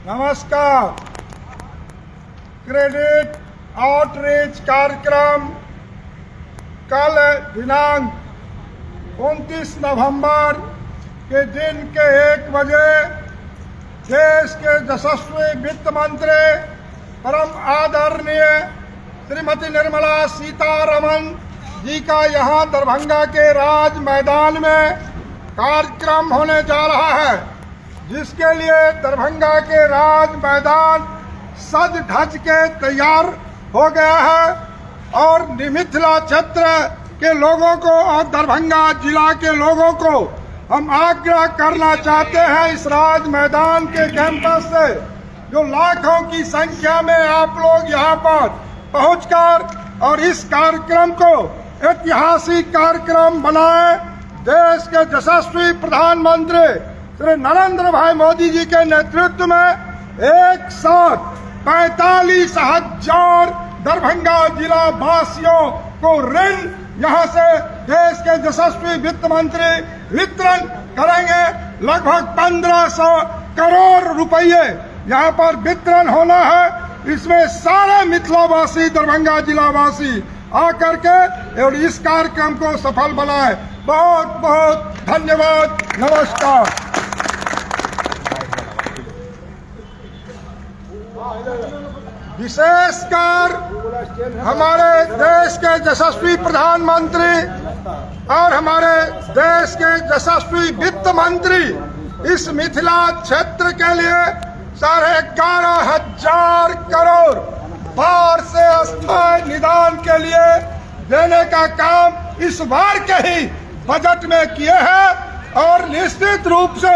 नमस्कार। Credit outreach कार्यक्रम कल दिनांक 29 नवंबर के दिन के 1 बजे देश के यशस्वी वित्त मंत्री परम आदरणीय श्रीमती निर्मला सीतारमण जी का यहाँ दरभंगा के राज मैदान में कार्यक्रम होने जा रहा है, जिसके लिए दरभंगा के राज मैदान सज धज के तैयार हो गया है और मिथिला क्षेत्र के लोगों को और दरभंगा जिला के लोगों को हम आग्रह करना चाहते हैं, इस राज मैदान के कैंपस से जो लाखों की संख्या में आप लोग यहाँ पर पहुंचकर और इस कार्यक्रम को ऐतिहासिक कार्यक्रम बनाए। देश के यशस्वी प्रधानमंत्री श्री नरेंद्र भाई मोदी जी के नेतृत्व में एक साथ 45,000 दरभंगा जिला वासियों को ऋण यहाँ से देश के यशस्वी वित्त मंत्री वितरण करेंगे। लगभग 1500 करोड़ रुपये यहाँ पर वितरण होना है। इसमें सारे मिथिलावासी दरभंगा जिलावासी आकर के और इस कार्यक्रम को सफल बनाए। बहुत बहुत धन्यवाद। नमस्कार। विशेषकर हमारे देश के यशस्वी प्रधानमंत्री और हमारे देश के यशस्वी वित्त मंत्री इस मिथिला क्षेत्र के लिए 11,500 करोड़ बाढ़ से अस्थायी निदान के लिए देने का काम इस बार के ही बजट में किए हैं और निश्चित रूप से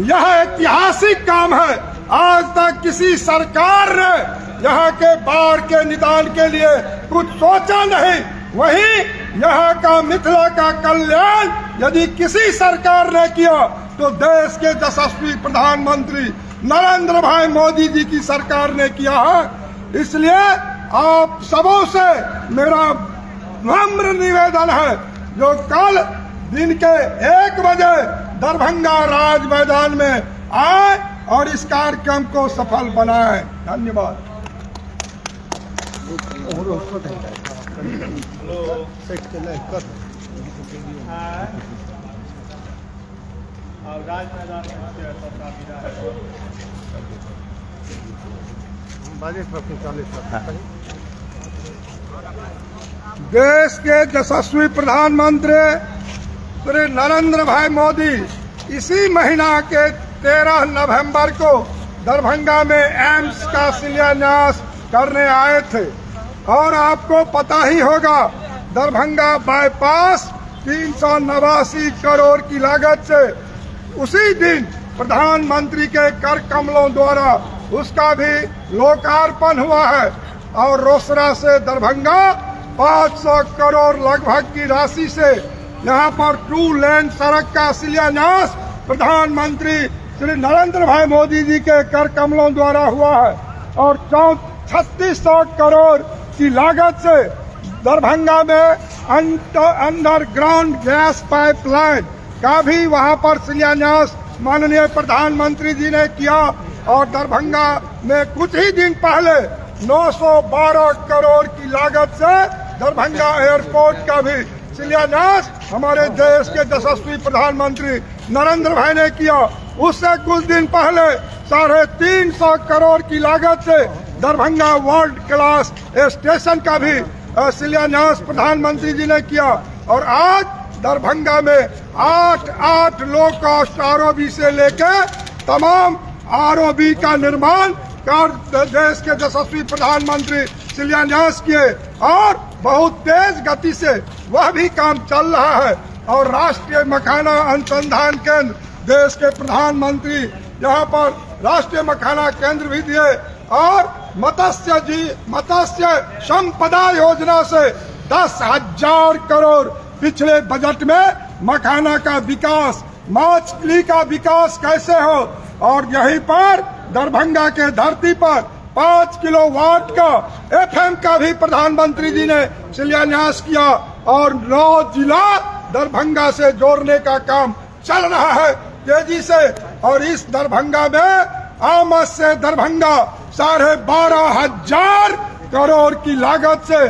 यह ऐतिहासिक काम है। आज तक किसी सरकार ने यहाँ के बाढ़ के निदान के लिए कुछ सोचा नहीं। वहीं यहाँ का मिथिला का कल्याण यदि किसी सरकार ने किया तो देश के यशस्वी प्रधानमंत्री नरेंद्र भाई मोदी जी की सरकार ने किया है। इसलिए आप सबों से मेरा नम्र निवेदन है, जो कल दिन के 1 बजे दरभंगा राज मैदान में आए और इस कार्यक्रम को सफल बनाएं। धन्यवाद। देश के यशस्वी प्रधानमंत्री श्री नरेंद्र भाई मोदी इसी महीना के 13 नवंबर को दरभंगा में एम्स का शिलान्यास करने आए थे और आपको पता ही होगा दरभंगा बाईपास 389 करोड़ की लागत से उसी दिन प्रधानमंत्री के कर कमलों द्वारा उसका भी लोकार्पण हुआ है और रोसड़ा से दरभंगा 500 करोड़ लगभग की राशि से यहाँ पर 2 लेन सड़क का शिलान्यास प्रधानमंत्री श्री नरेंद्र भाई मोदी जी के कर कमलों द्वारा हुआ है और 3600 करोड़ की लागत से दरभंगा में अंडरग्राउंड गैस पाइपलाइन का भी वहां पर शिलान्यास माननीय प्रधानमंत्री जी ने किया और दरभंगा में कुछ ही दिन पहले 912 करोड़ की लागत से दरभंगा एयरपोर्ट का भी शिलान्यास हमारे देश के यशस्वी प्रधानमंत्री नरेंद्र भाई ने किया। उससे कुछ दिन पहले 350 करोड़ की लागत से दरभंगा वर्ल्ड क्लास स्टेशन का भी शिलान्यास प्रधानमंत्री जी ने किया और आज दरभंगा में 8 लो कॉस्ट आरओबी से लेकर तमाम आरओबी का निर्माण कर देश के यशस्वी प्रधानमंत्री शिलान्यास किए और बहुत तेज गति से वह भी काम चल रहा है और राष्ट्रीय मखाना अनुसंधान केंद्र देश के प्रधानमंत्री यहाँ पर राष्ट्रीय मखाना केंद्र भी दिए और मत्स्य संपदा योजना से 10,000 करोड़ पिछले बजट में मखाना का विकास, मछली का विकास कैसे हो और यहीं पर दरभंगा के धरती पर 5 किलोवाट का एफएम का भी प्रधानमंत्री जी ने शिलान्यास किया और 9 जिला दरभंगा से जोड़ने का काम चल रहा है तेजी से और इस दरभंगा में आमद से दरभंगा 12,500 करोड़ की लागत से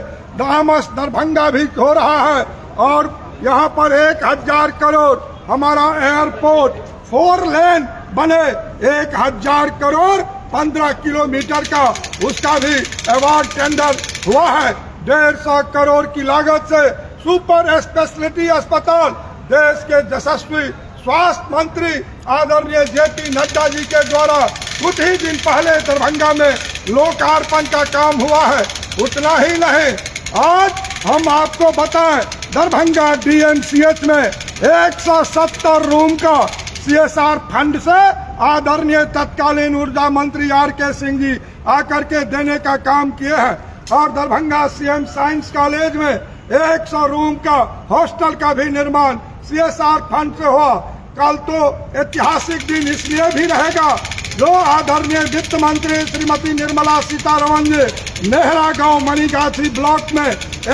आमद दरभंगा भी हो रहा है। और यहाँ पर 1,000 करोड़ हमारा एयरपोर्ट 4 लेन बने, 1,000 करोड़ 15 किलोमीटर का, उसका भी अवार्ड टेंडर हुआ है। 150 करोड़ की लागत से सुपर स्पेशलिटी अस्पताल देश के यशस्वी स्वास्थ्य मंत्री आदरणीय जेपी नड्डा जी के द्वारा कुछ ही दिन पहले दरभंगा में लोकार्पण का काम हुआ है। उतना ही नहीं, आज हम आपको बताएं दरभंगा डीएमसीएच में 170 रूम का सीएसआर फंड से आदरणीय तत्कालीन ऊर्जा मंत्री आर.के. सिंह जी आकर के देने का काम किए हैं। और दरभंगा सीएम साइंस कॉलेज में 100 रूम का हॉस्टल का भी निर्माण सीएसआर फंड से हुआ। कल तो ऐतिहासिक दिन इसलिए भी रहेगा जो आदरणीय वित्त मंत्री श्रीमती निर्मला सीतारमण जी नेहरा गांव मणिगाछी ब्लॉक में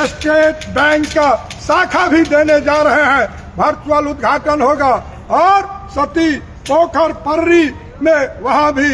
स्टेट बैंक का शाखा भी देने जा रहे हैं। वर्चुअल उद्घाटन होगा। और सती पोखर पर्री में वहां भी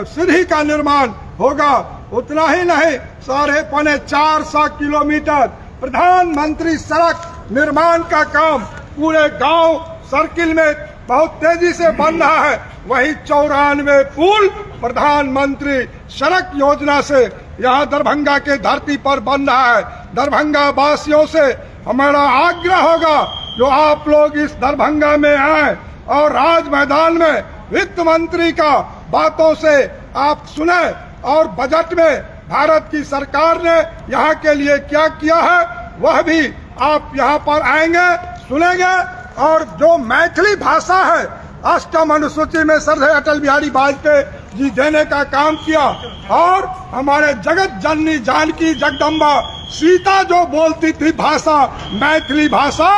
सीढ़ी का निर्माण होगा। उतना ही नहीं, 450 किलोमीटर प्रधानमंत्री सड़क निर्माण का काम पूरे गांव सर्किल में बहुत तेजी से बन रहा है। वहीं 94 पुल प्रधानमंत्री सड़क योजना से यहाँ दरभंगा के धरती पर बन रहा है। दरभंगा वासियों से हमारा आग्रह होगा जो आप लोग इस दरभंगा में आए और राज मैदान में वित्त मंत्री का बातों से आप सुने और बजट में भारत की सरकार ने यहाँ के लिए क्या किया है वह भी आप यहाँ पर आएंगे, सुनेंगे। और जो मैथिली भाषा है अष्टम अनुसूची में श्रद्धेय अटल बिहारी वाजपेयी जी देने का काम किया। और हमारे जगत जननी जानकी जगदम्बा सीता जो बोलती थी भाषा मैथिली भाषा,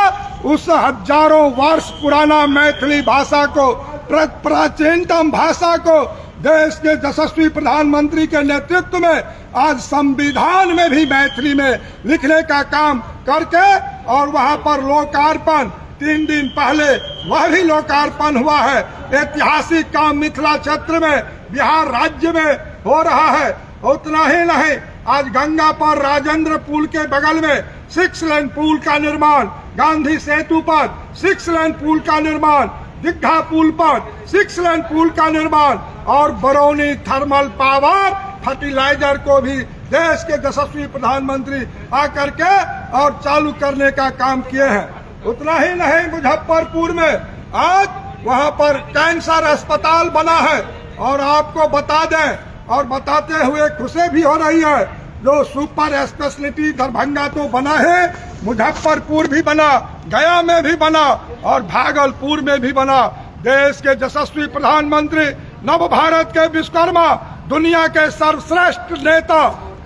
उस हजारों वर्ष पुराना मैथिली भाषा को, प्राचीनतम भाषा को देश के यशस्वी प्रधानमंत्री के नेतृत्व में आज संविधान में भी मैथिली में लिखने का काम करके और वहां पर लोकार्पण 3 दिन पहले वह भी लोकार्पण हुआ है। ऐतिहासिक काम मिथिला क्षेत्र में बिहार राज्य में हो रहा है। उतना ही नहीं, आज गंगा पर राजेंद्र पुल के बगल में 6 लेन पुल का निर्माण, गांधी सेतु पर 6 लेन पुल का निर्माण, दीघा पुल पर 6 लेन पुल का निर्माण और बरौनी थर्मल पावर फर्टिलाइजर को भी देश के यशस्वी प्रधानमंत्री आकर के और चालू करने का काम किए हैं। उतना ही नहीं, मुजफ्फरपुर में आज वहां पर कैंसर अस्पताल बना है। और आपको बता दें और बताते हुए खुशी भी हो रही है, जो सुपर स्पेशलिटी दरभंगा तो बना है, मुजफ्फरपुर भी बना, गया में भी बना और भागलपुर में भी बना। देश के यशस्वी प्रधानमंत्री नव भारत के विश्वकर्मा, दुनिया के सर्वश्रेष्ठ नेता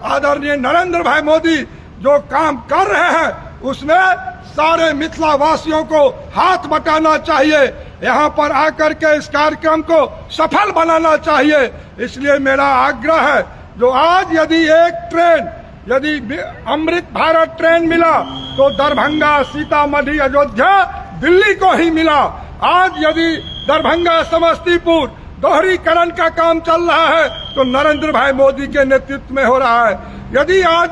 आदरणीय नरेंद्र भाई मोदी जो काम कर रहे हैं उसमें सारे मिथिला वासियों को हाथ बटाना चाहिए। यहाँ पर आकर के इस कार्यक्रम को सफल बनाना चाहिए। इसलिए मेरा आग्रह है, जो आज यदि एक ट्रेन, यदि अमृत भारत ट्रेन मिला तो दरभंगा, सीतामढ़ी, अयोध्या, दिल्ली को ही मिला। आज यदि दरभंगा समस्तीपुर दोहरीकरण का काम चल रहा है तो नरेंद्र भाई मोदी के नेतृत्व में हो रहा है। यदि आज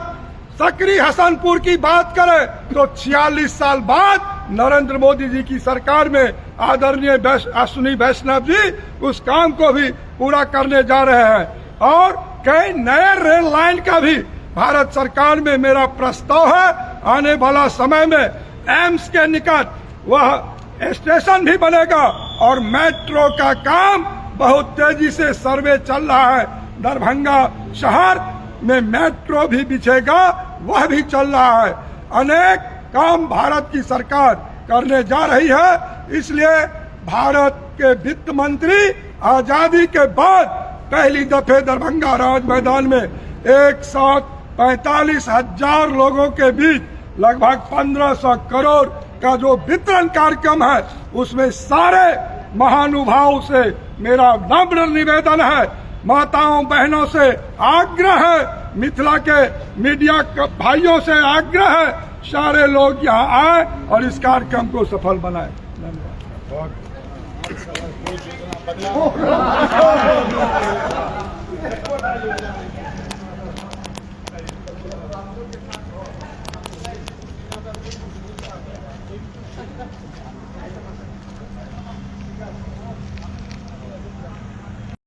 सकरी हसनपुर की बात करें तो 46 साल बाद नरेंद्र मोदी जी की सरकार में आदरणीय अश्विनी वैष्णव जी उस काम को भी पूरा करने जा रहे हैं। और कई नए रेल लाइन का भी भारत सरकार में मेरा प्रस्ताव है। आने वाला समय में एम्स के निकट वह स्टेशन भी बनेगा और मेट्रो का काम बहुत तेजी से सर्वे चल रहा है। दरभंगा शहर में मेट्रो भी बिछेगा, वह भी चल रहा है। अनेक काम भारत की सरकार करने जा रही है। इसलिए भारत के वित्त मंत्री आजादी के बाद पहली दफे दरभंगा राज मैदान में एक साथ 45,000 लोगों के बीच लगभग 1500 करोड़ का जो वितरण कार्यक्रम है उसमें सारे महानुभावों से मेरा नम्र निवेदन है, माताओं बहनों से आग्रह है, मिथिला के मीडिया भाइयों से आग्रह है, सारे लोग यहाँ आए और इस कार्यक्रम को सफल बनाए। धन्यवाद।